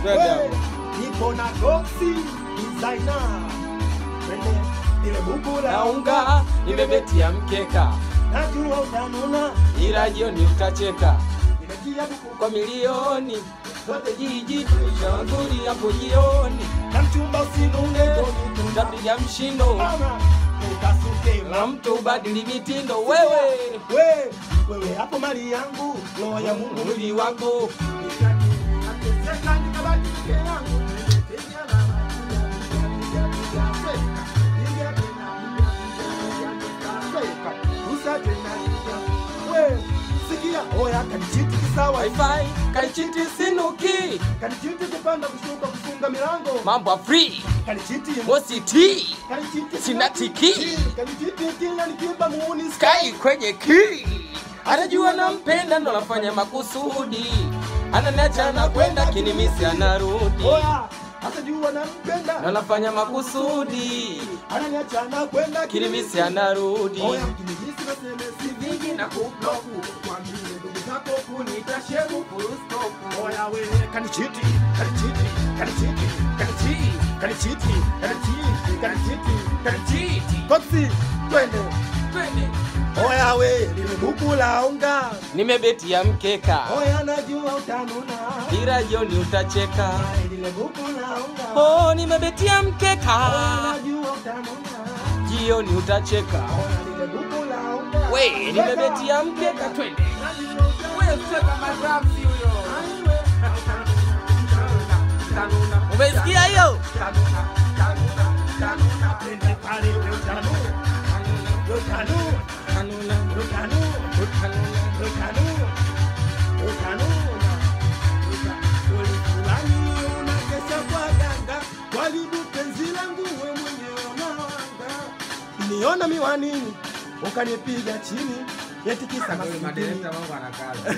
Niko na Goxi designer. Twende ile buku la unga nimebetia mkeka. Najua utanuna ila jioni utacheka. nimetia buku Kwa milioni zote jiji shauri hapo jioni. na mchumba usinune Utapiga mshindo mama ukasuke na mtu ubadili mitindo. Wewe hapo mali yangu roho ya Mungu mwili wako ateseka nikabaki peke yangu. Sikia oya kanichiti kisawa wifi kaichiti sinuki. kanichiti kupanda kushuka kufunga milango Mambo free kanichiti Mosi T kanichiti sina tiki. kanichiti kila nikimba muuni Sky kwenye ki. Anajua nampenda ndo anafanya makusudi. Ananiacha na kwenda kinimisi anarudi. oya atajua nampenda Ndo anafanya makusudi. ananiacha na kwenda Kinimisi anarudi. oya kinimisi na semesi vingi na kubloku kwa mimi ndugu zako kuniita shemu full stop. Oya wewe kanichiti kanichiti kanichiti kanichiti kanichiti kanichiti kanichiti kanichiti Goxi twende oya we limebuku la unga Nimebetia mkeka. oya najua utanuna ila jioni utacheka. limebuku la unga Nimebetia mkeka. najua utanuna Jioni utacheka. limebuku la unga Nimebetia mkeka. Twende. Umesikia hiyo? Niona miwanini ukanipiga chini eti kisa Madereva wangu anakaza.